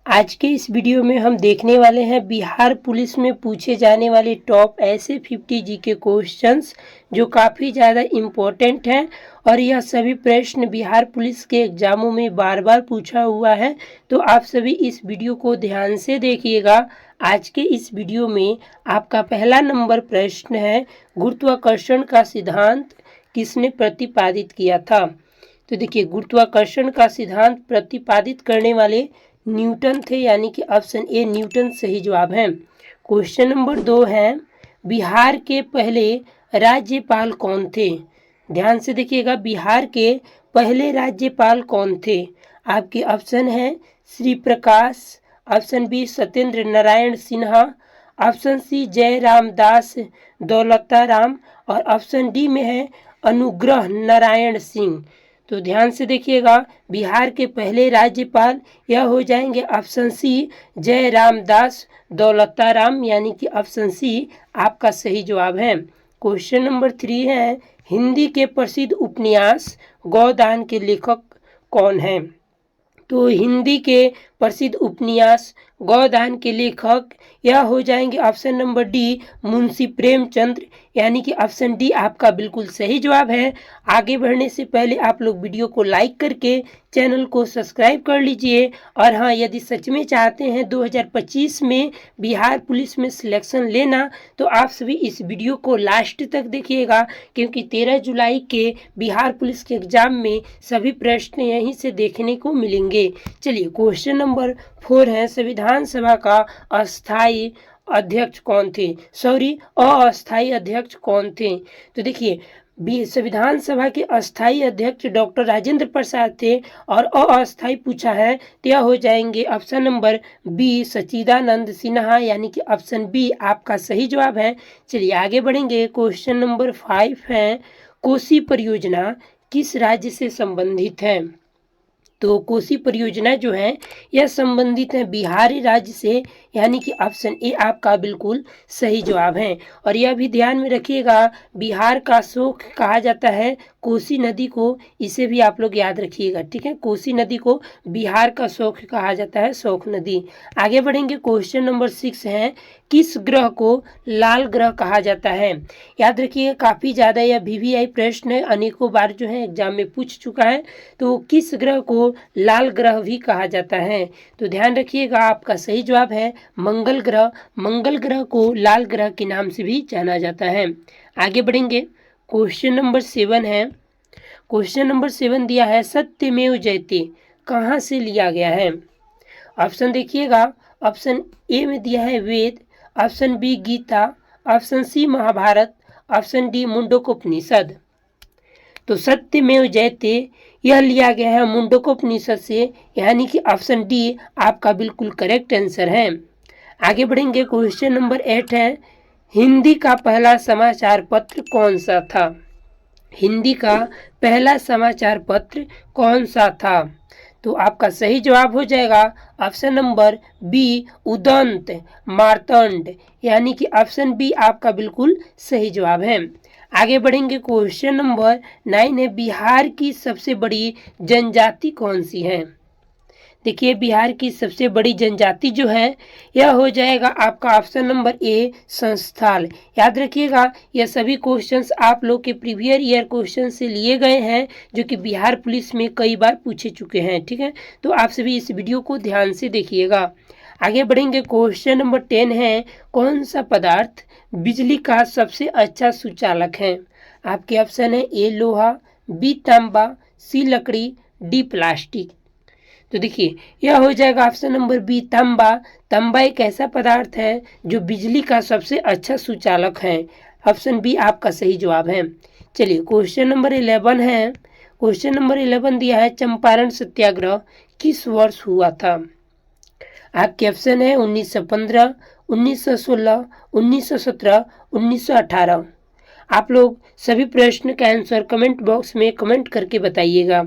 आज के इस वीडियो में हम देखने वाले हैं बिहार पुलिस में पूछे जाने वाले टॉप ऐसे 50 जीके क्वेश्चंस जो काफ़ी ज़्यादा इम्पोर्टेंट हैं और यह सभी प्रश्न बिहार पुलिस के एग्जामों में बार बार पूछा हुआ है। तो आप सभी इस वीडियो को ध्यान से देखिएगा। आज के इस वीडियो में आपका पहला नंबर प्रश्न है, गुरुत्वाकर्षण का सिद्धांत किसने प्रतिपादित किया था। तो देखिए, गुरुत्वाकर्षण का सिद्धांत प्रतिपादित करने वाले न्यूटन थे, यानी कि ऑप्शन ए न्यूटन सही जवाब है। क्वेश्चन नंबर 2 है, बिहार के पहले राज्यपाल कौन थे। ध्यान से देखिएगा, बिहार के पहले राज्यपाल कौन थे। आपके ऑप्शन है Shri Prakash, option B Satyendra Narayan Sinha, option C Jairam Das Daulatram और ऑप्शन डी में है अनुग्रह नारायण सिंह। तो ध्यान से देखिएगा, बिहार के पहले राज्यपाल यह हो जाएंगे ऑप्शन सी जयराम दास दौलताराम, यानी कि ऑप्शन सी आपका सही जवाब है। क्वेश्चन नंबर 3 है, हिंदी के प्रसिद्ध उपन्यास गोदान के लेखक कौन हैं। तो हिंदी के प्रसिद्ध उपन्यास गोदान के लेखक यह हो जाएंगे option number D Munshi Premchandra, यानी कि ऑप्शन डी आपका बिल्कुल सही जवाब है। आगे बढ़ने से पहले आप लोग वीडियो को लाइक करके चैनल को सब्सक्राइब कर लीजिए। और हाँ, यदि सच में चाहते हैं 2025 में बिहार पुलिस में सिलेक्शन लेना तो आप सभी इस वीडियो को लास्ट तक देखिएगा, क्योंकि 13 जुलाई के बिहार पुलिस के एग्जाम में सभी प्रश्न यहीं से देखने को मिलेंगे। चलिए, क्वेश्चन नंबर 4 है, संविधान सभा का अस्थाई अध्यक्ष कौन थे, अस्थाई अध्यक्ष कौन थे। तो देखिए, संविधान सभा के अस्थाई अध्यक्ष डॉक्टर राजेंद्र प्रसाद थे और अस्थाई पूछा है तो यह हो जाएंगे ऑप्शन नंबर बी सच्चिदानंद सिन्हा, यानी कि ऑप्शन बी आपका सही जवाब है। चलिए आगे बढ़ेंगे। क्वेश्चन नंबर 5 है, कोसी परियोजना किस राज्य से संबंधित है। तो कोसी परियोजना जो है यह संबंधित है बिहारी राज्य से, यानी कि ऑप्शन ए आपका बिल्कुल सही जवाब है। और यह भी ध्यान में रखिएगा, बिहार का शोक कहा जाता है कोसी नदी को, इसे भी आप लोग याद रखिएगा, ठीक है। कोसी नदी को बिहार का शोक कहा जाता है, शोक नदी। आगे बढ़ेंगे। क्वेश्चन नंबर 6 है, किस ग्रह को लाल ग्रह कहा जाता है। याद रखिए, काफ़ी ज़्यादा यह वीवीआई प्रश्न है, अनेकों बार जो है एग्जाम में पूछ चुका है। तो किस ग्रह को लाल ग्रह भी कहा जाता है। तो ध्यान रखिएगा, आपका सही जवाब है मंगल ग्रह। मंगल ग्रह को लाल ग्रह के नाम से भी जाना जाता है। आगे बढ़ेंगे। क्वेश्चन नंबर 7 है, क्वेश्चन नंबर 7 दिया है, सत्यमेव जयते कहाँ से लिया गया है। ऑप्शन देखिएगा, ऑप्शन ए में दिया है Veda, option B Gita, option C Mahabharata, option D Mundakopanishad. तो सत्यमेव जयते यह लिया गया है मुंडकोपनिषद से, यानी कि ऑप्शन डी आपका बिल्कुल करेक्ट आंसर है। आगे बढ़ेंगे। क्वेश्चन नंबर 8 है, हिंदी का पहला समाचार पत्र कौन सा था। हिंदी का पहला समाचार पत्र कौन सा था। तो आपका सही जवाब हो जाएगा option number B Udant Martand, यानी कि ऑप्शन बी आपका बिल्कुल सही जवाब है। आगे बढ़ेंगे। क्वेश्चन नंबर 9 है, बिहार की सबसे बड़ी जनजाति कौन सी है। देखिए, बिहार की सबसे बड़ी जनजाति जो है यह हो जाएगा आपका ऑप्शन नंबर ए संस्थाल। याद रखिएगा, यह सभी क्वेश्चंस आप लोग के प्रीवियस ईयर क्वेश्चन से लिए गए हैं, जो कि बिहार पुलिस में कई बार पूछे चुके हैं, ठीक है। तो आप सभी इस वीडियो को ध्यान से देखिएगा। आगे बढ़ेंगे। क्वेश्चन नंबर 10 है, कौन सा पदार्थ बिजली का सबसे अच्छा सुचालक है। आपके ऑप्शन है ए लोहा, बी तांबा, सी लकड़ी, डी प्लास्टिक। तो देखिए, यह हो जाएगा ऑप्शन नंबर बी तांबा। तांबा एक ऐसा पदार्थ है जो बिजली का सबसे अच्छा सुचालक है। ऑप्शन बी आपका सही जवाब है। चलिए, क्वेश्चन नंबर 11 है, क्वेश्चन नंबर 11 दिया है, चंपारण सत्याग्रह किस वर्ष हुआ था। आपके ऑप्शन है 1915, 1916, 1917, 1918। आप लोग सभी प्रश्न का आंसर कमेंट बॉक्स में कमेंट करके बताइएगा।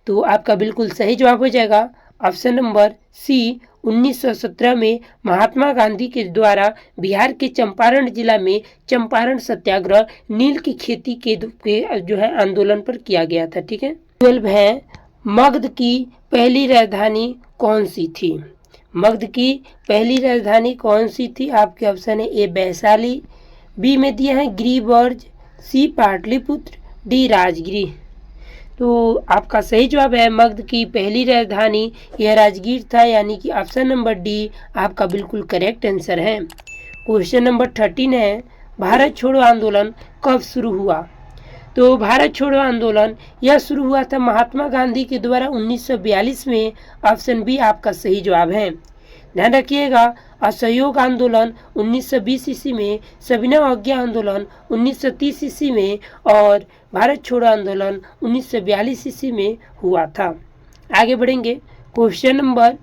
तो आपका बिल्कुल सही जवाब हो जाएगा ऑप्शन नंबर सी 1917 में महात्मा गांधी के द्वारा बिहार के चंपारण जिला में चंपारण सत्याग्रह नील की खेती के जो है आंदोलन पर किया गया था, ठीक है। 12 है, मगध की पहली राजधानी कौन सी थी। मगध की पहली राजधानी कौन सी थी? आपके ऑप्शन है ए वैशाली, बी में दिया है गिरिवर्ज, सी पाटलिपुत्र, डी राजगिरी। तो आपका सही जवाब है मगध की पहली राजधानी यह राजगीर था, यानी कि ऑप्शन नंबर डी आपका बिल्कुल करेक्ट आंसर है। क्वेश्चन नंबर 13 है, भारत छोड़ो आंदोलन कब शुरू हुआ? तो भारत छोड़ो आंदोलन यह शुरू हुआ था महात्मा गांधी के द्वारा 1942 में। ऑप्शन बी आपका सही जवाब है। ध्यान रखिएगा, असहयोग आंदोलन 1920 ईस्वी में, सविनय अवज्ञा आंदोलन 1930 ईस्वी में और भारत छोड़ो आंदोलन 1942 ईस्वी में हुआ था। आगे बढ़ेंगे। क्वेश्चन नंबर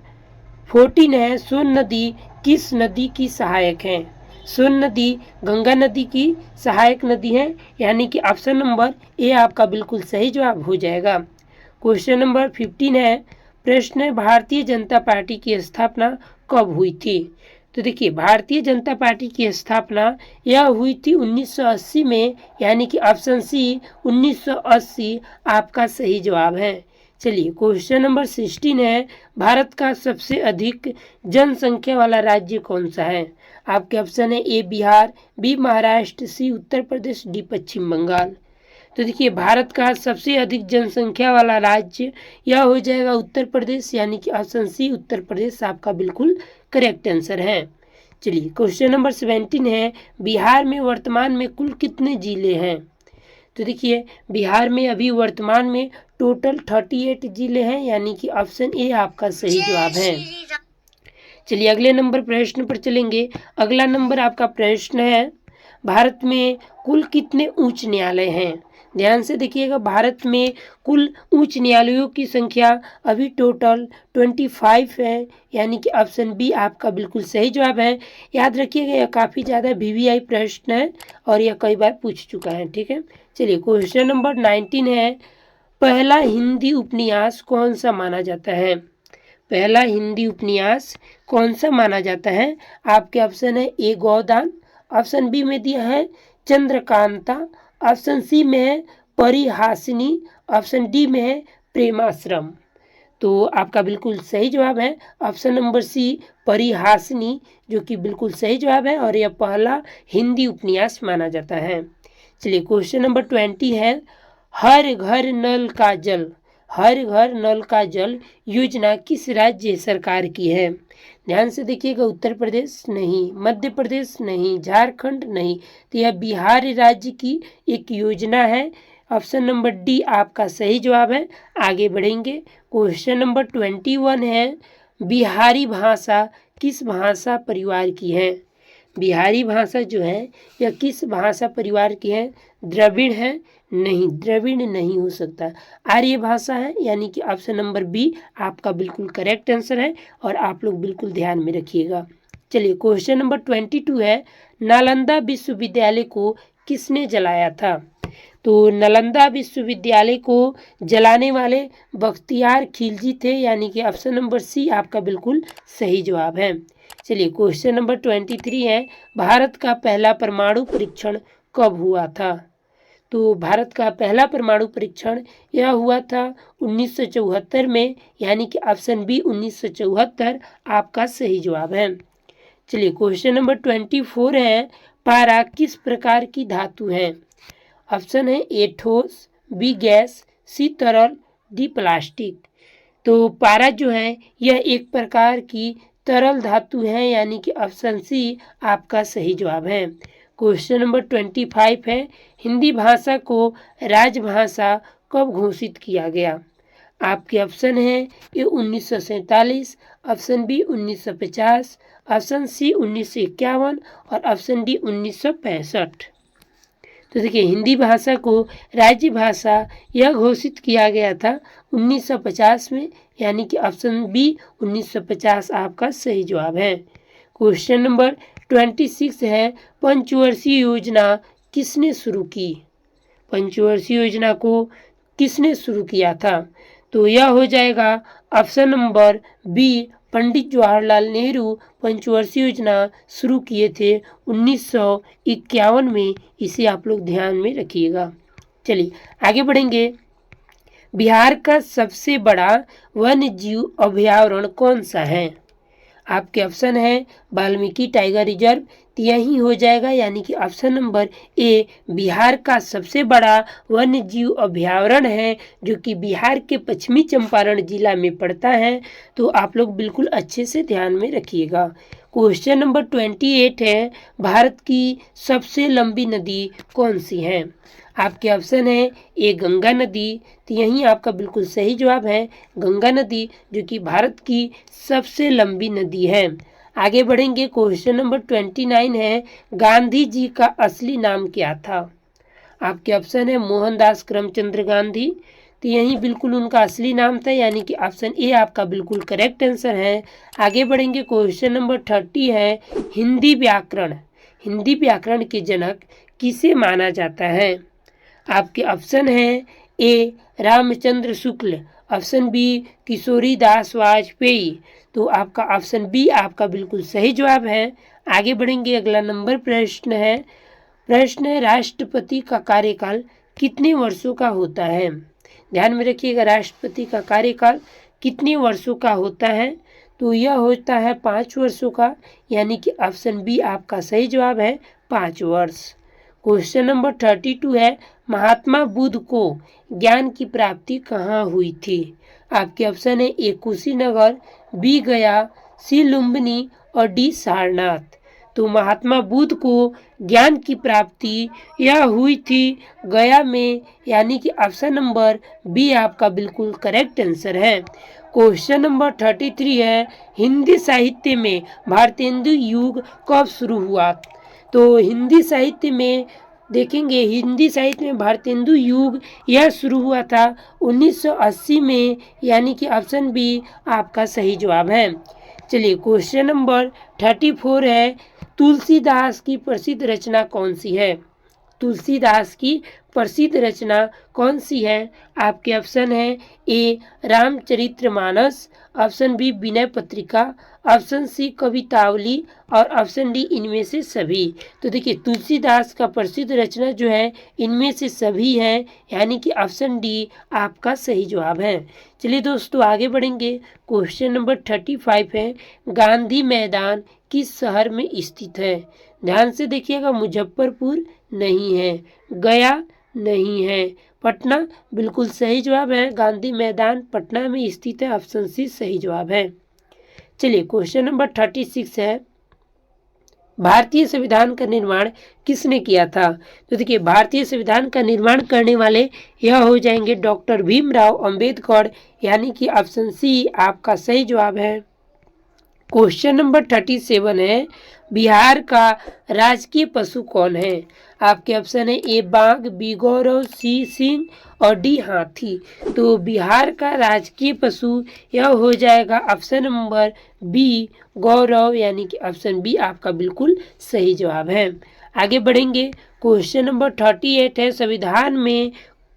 14 है, सोन नदी किस नदी की सहायक है? सोन नदी गंगा नदी की सहायक नदी है, यानी कि ऑप्शन नंबर ए आपका बिल्कुल सही जवाब हो जाएगा। क्वेश्चन नंबर 15 है, प्रश्न है भारतीय जनता पार्टी की स्थापना कब हुई थी? तो देखिए, भारतीय जनता पार्टी की स्थापना यह हुई थी 1980 में, यानी कि ऑप्शन सी 1980 आपका सही जवाब है। चलिए, क्वेश्चन नंबर 16 है, भारत का सबसे अधिक जनसंख्या वाला राज्य कौन सा है? आपके ऑप्शन है ए बिहार, बी महाराष्ट्र, सी उत्तर प्रदेश, डी पश्चिम बंगाल। तो देखिए, भारत का सबसे अधिक जनसंख्या वाला राज्य यह हो जाएगा उत्तर प्रदेश, यानी कि ऑप्शन सी उत्तर प्रदेश आपका बिल्कुल करेक्ट आंसर है। चलिए, क्वेश्चन नंबर 17 है, बिहार में वर्तमान में कुल कितने जिले हैं? तो देखिए, बिहार में अभी वर्तमान में टोटल 38 जिले हैं, यानी कि ऑप्शन ए आपका सही जवाब है। चलिए, अगले नंबर प्रश्न पर चलेंगे। अगला नंबर आपका प्रश्न है, भारत में कुल कितने उच्च न्यायालय हैं? ध्यान से देखिएगा, भारत में कुल उच्च न्यायालयों की संख्या अभी टोटल 25 है, यानी कि ऑप्शन बी आपका बिल्कुल सही जवाब है। याद रखिएगा, यह काफ़ी ज़्यादा वीवीआई प्रश्न है और यह कई बार पूछ चुका है। ठीक है, चलिए, क्वेश्चन नंबर 19 है, पहला हिंदी उपन्यास कौन सा माना जाता है? पहला हिंदी उपन्यास कौन सा माना जाता है? आपके ऑप्शन है ए गोदान, ऑप्शन बी में दिया है चंद्रकांता, ऑप्शन सी में है परिहासिनी, ऑप्शन डी में है प्रेमाश्रम। तो आपका बिल्कुल सही जवाब है ऑप्शन नंबर सी परिहासिनी, जो कि बिल्कुल सही जवाब है और यह पहला हिंदी उपन्यास माना जाता है। चलिए, क्वेश्चन नंबर 20 है, हर घर नल का जल, हर घर नल का जल योजना किस राज्य सरकार की है? ध्यान से देखिएगा, उत्तर प्रदेश नहीं, मध्य प्रदेश नहीं, झारखंड नहीं, तो यह बिहार राज्य की एक योजना है। ऑप्शन नंबर डी आपका सही जवाब है। आगे बढ़ेंगे। क्वेश्चन नंबर 21 है, बिहारी भाषा किस भाषा परिवार की है? बिहारी भाषा जो है यह किस भाषा परिवार की है? द्रविड़ है? नहीं, द्रविड़ नहीं हो सकता, आर्य भाषा है, यानी कि ऑप्शन नंबर बी आपका बिल्कुल करेक्ट आंसर है और आप लोग बिल्कुल ध्यान में रखिएगा। चलिए, क्वेश्चन नंबर 22 है, नालंदा विश्वविद्यालय को किसने जलाया था? तो नालंदा विश्वविद्यालय को जलाने वाले बख्तियार खिलजी थे, यानी कि ऑप्शन नंबर सी आपका बिल्कुल सही जवाब है। चलिए, क्वेश्चन नंबर 23 है, भारत का पहला परमाणु परीक्षण कब हुआ था? तो भारत का पहला परमाणु परीक्षण यह हुआ था 1974 में, यानी कि ऑप्शन बी 1974 आपका सही जवाब है। चलिए, क्वेश्चन नंबर 24 है, पारा किस प्रकार की धातु है? ऑप्शन है ए ठोस, बी गैस, सी तरल, डी प्लास्टिक। तो पारा जो है यह एक प्रकार की तरल धातु है, यानी कि ऑप्शन सी आपका सही जवाब है। क्वेश्चन नंबर 25 है, हिंदी भाषा को राजभाषा कब घोषित किया गया? आपके ऑप्शन है ए 1947, ऑप्शन बी 1950, ऑप्शन सी 1951 और ऑप्शन डी 1965। तो देखिए, हिंदी भाषा को राज्य भाषा यह घोषित किया गया था 1950 में, यानी कि ऑप्शन बी 1950 आपका सही जवाब है। क्वेश्चन नंबर 26 है, पंचवर्षीय योजना किसने शुरू की? पंचवर्षीय योजना को किसने शुरू किया था? तो यह हो जाएगा option number B, Pandit Jawaharlal Nehru पंचवर्षीय योजना शुरू किए थे 1951 में। इसे आप लोग ध्यान में रखिएगा। चलिए, आगे बढ़ेंगे। बिहार का सबसे बड़ा वन्य जीव अभयारण्य कौन सा है? आपके ऑप्शन है वाल्मीकि टाइगर रिजर्व, तो यही हो जाएगा, यानी कि ऑप्शन नंबर ए बिहार का सबसे बड़ा वन्य जीव अभयारण्य है जो कि बिहार के पश्चिमी चंपारण जिला में पड़ता है। तो आप लोग बिल्कुल अच्छे से ध्यान में रखिएगा। क्वेश्चन नंबर 28 है, भारत की सबसे लंबी नदी कौन सी है? आपके ऑप्शन है ए गंगा नदी, तो यही आपका बिल्कुल सही जवाब है गंगा नदी, जो कि भारत की सबसे लंबी नदी है। आगे बढ़ेंगे। क्वेश्चन नंबर 29 है, गांधी जी का असली नाम क्या था? आपके ऑप्शन है मोहनदास करमचंद गांधी, तो यही बिल्कुल उनका असली नाम था, यानी कि ऑप्शन ए आपका बिल्कुल करेक्ट आंसर है। आगे बढ़ेंगे। क्वेश्चन नंबर 30 है, हिंदी व्याकरण के जनक किसे माना जाता है? आपके ऑप्शन है ए रामचंद्र शुक्ल, ऑप्शन बी किशोरी दास वाजपेयी, तो आपका ऑप्शन बी आपका बिल्कुल सही जवाब है। आगे बढ़ेंगे। अगला नंबर प्रश्न है राष्ट्रपति का कार्यकाल कितने वर्षों का होता है? ध्यान में रखिएगा, राष्ट्रपति का कार्यकाल कितने वर्षों का होता है? तो यह होता है 5 वर्षों का, यानी कि ऑप्शन बी आपका सही जवाब है 5 वर्ष। क्वेश्चन नंबर 32 है, महात्मा बुद्ध को ज्ञान की प्राप्ति कहाँ हुई थी? आपके ऑप्शन है ए कुशीनगर, बी गया, सी लुम्बिनी और डी सारनाथ। तो महात्मा बुद्ध को ज्ञान की प्राप्ति यह हुई थी गया में, यानी कि ऑप्शन नंबर बी आपका बिल्कुल करेक्ट आंसर है। क्वेश्चन नंबर 33 है, हिंदी साहित्य में भारतेंदु युग कब शुरू हुआ? तो हिंदी साहित्य में देखेंगे, हिंदी साहित्य में भारतेंदु युग यह शुरू हुआ था 1980 में, यानी कि ऑप्शन बी आपका सही जवाब है। चलिए क्वेश्चन नंबर 34 है, तुलसीदास की प्रसिद्ध रचना कौन सी है? तुलसीदास की प्रसिद्ध रचना कौन सी है? आपके ऑप्शन है ए Ramcharitmanas, option B Vinay Patrika, option C Kavitavali और ऑप्शन डी इनमें से सभी। तो देखिए तुलसीदास का प्रसिद्ध रचना जो है इनमें से सभी है, यानी कि ऑप्शन डी आपका सही जवाब है। चलिए दोस्तों आगे बढ़ेंगे। क्वेश्चन नंबर 35 है, गांधी मैदान किस शहर में स्थित है? ध्यान से देखिएगा, मुजफ्फरपुर नहीं है, गया नहीं है, पटना बिल्कुल सही जवाब है। गांधी मैदान पटना में स्थित है, ऑप्शन सी सही जवाब है। चलिए क्वेश्चन नंबर 36 है, भारतीय संविधान का निर्माण किसने किया था? तो देखिए भारतीय संविधान का निर्माण करने वाले यह हो जाएंगे डॉक्टर भीमराव अंबेडकर, यानी कि ऑप्शन सी आपका सही जवाब है। क्वेश्चन नंबर 37 है, बिहार का राजकीय पशु कौन है? आपके ऑप्शन है ए बाघ, बी गौरव, सी सिंह और डी हाथी। तो बिहार का राजकीय पशु यह हो जाएगा ऑप्शन नंबर बी गौरव, यानी कि ऑप्शन बी आपका बिल्कुल सही जवाब है। आगे बढ़ेंगे। क्वेश्चन नंबर 38 है, संविधान में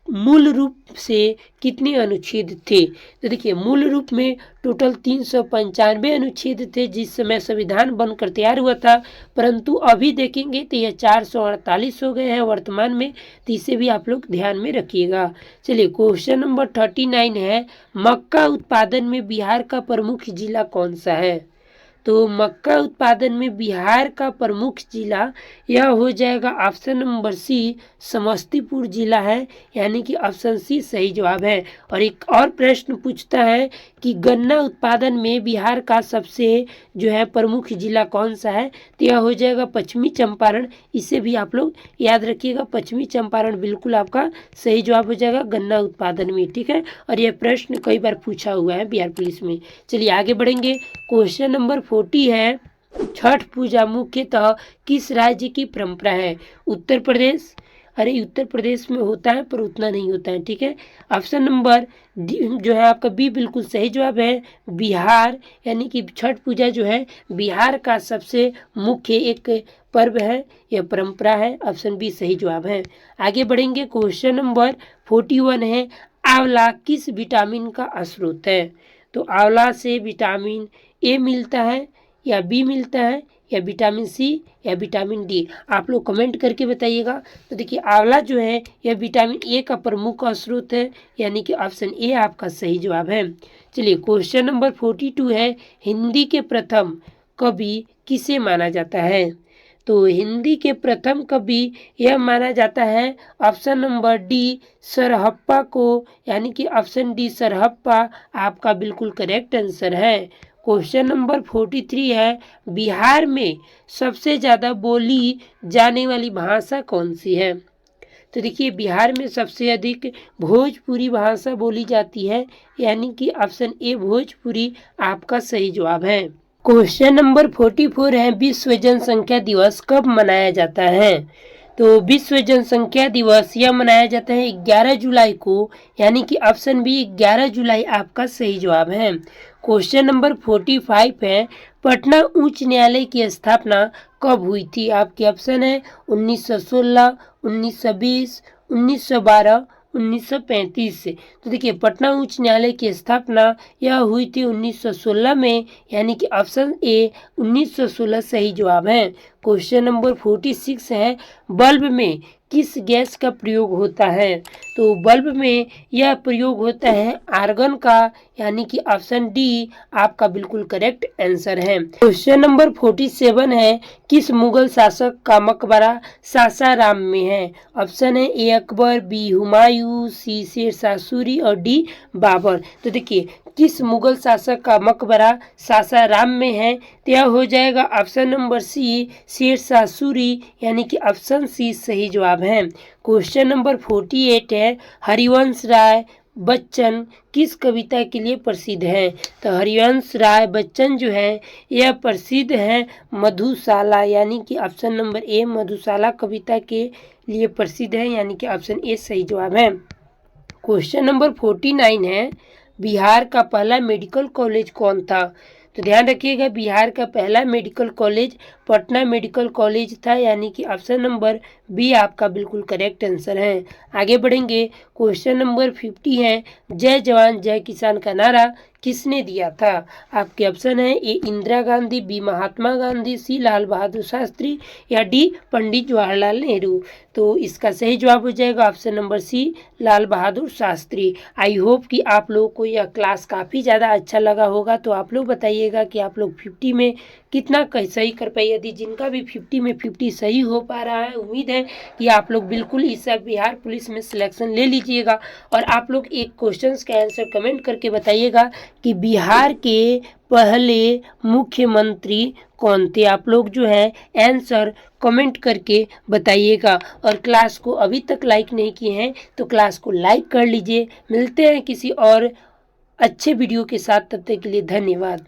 मूल रूप से कितने अनुच्छेद थे? तो देखिए मूल रूप में टोटल 395 अनुच्छेद थे जिस समय संविधान बनकर तैयार हुआ था, परंतु अभी देखेंगे तो यह 448 हो गए हैं वर्तमान में, तो इसे भी आप लोग ध्यान में रखिएगा। चलिए क्वेश्चन नंबर 39 है, मक्का उत्पादन में बिहार का प्रमुख जिला कौन सा है? तो मक्का उत्पादन में बिहार का प्रमुख जिला यह हो जाएगा ऑप्शन नंबर सी समस्तीपुर जिला है, यानी कि ऑप्शन सी सही जवाब है। और एक और प्रश्न पूछता है कि गन्ना उत्पादन में बिहार का सबसे जो है प्रमुख जिला कौन सा है? तो यह हो जाएगा पश्चिमी चंपारण, इसे भी आप लोग याद रखिएगा, पश्चिमी चंपारण बिल्कुल आपका सही जवाब हो जाएगा गन्ना उत्पादन में, ठीक है। और यह प्रश्न कई बार पूछा हुआ है बिहार पुलिस में। चलिए आगे बढ़ेंगे। क्वेश्चन नंबर 40 है, छठ पूजा मुख्यतः किस राज्य की परंपरा है? उत्तर प्रदेश, अरे उत्तर प्रदेश में होता है पर उतना नहीं होता है, ठीक है। ऑप्शन नंबर जो है आपका बी बिल्कुल सही जवाब है बिहार, यानी कि छठ पूजा जो है बिहार का सबसे मुख्य एक पर्व है, यह परंपरा है, ऑप्शन बी सही जवाब है। आगे बढ़ेंगे। क्वेश्चन नंबर 41 है, आंवला किस विटामिन का स्रोत है? तो आंवला से विटामिन ए मिलता है या बी मिलता है या विटामिन सी या विटामिन डी? आप लोग कमेंट करके बताइएगा। तो देखिए आंवला जो है यह विटामिन ए का प्रमुख स्रोत है, यानी कि ऑप्शन ए आपका सही जवाब है। चलिए क्वेश्चन नंबर 42 है, हिंदी के प्रथम कवि किसे माना जाता है? तो हिंदी के प्रथम कवि यह माना जाता है ऑप्शन नंबर डी सरहप्पा को, यानी कि ऑप्शन डी सरहप्पा आपका बिल्कुल करेक्ट आंसर है। क्वेश्चन नंबर 43 है, बिहार में सबसे ज़्यादा बोली जाने वाली भाषा कौन सी है? तो देखिए बिहार में सबसे अधिक भोजपुरी भाषा बोली जाती है, यानी कि ऑप्शन ए भोजपुरी आपका सही जवाब है। क्वेश्चन नंबर 44 है, विश्व जनसंख्या दिवस कब मनाया जाता है? तो विश्व जनसंख्या दिवस यह मनाया जाता है 11 जुलाई को, यानी कि ऑप्शन बी 11 जुलाई आपका सही जवाब है। क्वेश्चन नंबर 45 है, पटना उच्च न्यायालय की स्थापना कब हुई थी? आपके ऑप्शन है 1916, 1920, 1912, 1935 से। तो देखिए पटना उच्च न्यायालय की स्थापना यह हुई थी 1916 में, यानी कि ऑप्शन ए 1916 सही जवाब है। क्वेश्चन नंबर 46 है, बल्ब में किस गैस का प्रयोग होता है? तो बल्ब में यह प्रयोग होता है आर्गन का, यानी कि ऑप्शन डी आपका बिल्कुल करेक्ट आंसर है। क्वेश्चन नंबर 47 है, किस मुगल शासक का मकबरा सासाराम में है? ऑप्शन है ए अकबर, बी हुमायूं, सी शेरशाह सूरी और डी बाबर। तो देखिए किस मुगल शासक का मकबरा सासाराम में है? तो यह हो जाएगा option number C Shershah Suri, यानी कि ऑप्शन सी सही जवाब है। क्वेश्चन नंबर 48 है, हरिवंश राय बच्चन किस कविता के लिए प्रसिद्ध है? तो हरिवंश राय बच्चन जो है यह प्रसिद्ध है मधुशाला, यानी कि ऑप्शन नंबर ए मधुशाला कविता के लिए प्रसिद्ध है, यानी कि ऑप्शन ए सही जवाब है। क्वेश्चन नंबर 49 है, बिहार का पहला मेडिकल कॉलेज कौन था? तो ध्यान रखिएगा बिहार का पहला medical college Patna medical college था, यानी कि ऑप्शन नंबर बी आपका बिल्कुल करेक्ट आंसर है। आगे बढ़ेंगे, क्वेश्चन नंबर 50 है, जय जवान जय किसान का नारा किसने दिया था? आपके ऑप्शन है ए इंदिरा गांधी, बी महात्मा गांधी, सी लाल बहादुर शास्त्री या डी पंडित जवाहरलाल नेहरू। तो इसका सही जवाब हो जाएगा option number C Lal Bahadur Shastri. I hope कि आप लोगों को यह क्लास काफ़ी ज़्यादा अच्छा लगा होगा। तो आप लोग बताइएगा कि आप लोग 50 में कितना सही कर पाए। यदि जिनका भी 50 में 50 सही हो पा रहा है, उम्मीद है कि आप लोग बिल्कुल इस बिहार पुलिस में सिलेक्शन ले लीजिएगा। और आप लोग एक क्वेश्चन का आंसर कमेंट करके बताइएगा कि बिहार के पहले मुख्यमंत्री कौन थे? आप लोग जो है आंसर कमेंट करके बताइएगा। और क्लास को अभी तक लाइक नहीं किए हैं तो क्लास को लाइक कर लीजिए। मिलते हैं किसी और अच्छे वीडियो के साथ, तब तक के लिए धन्यवाद।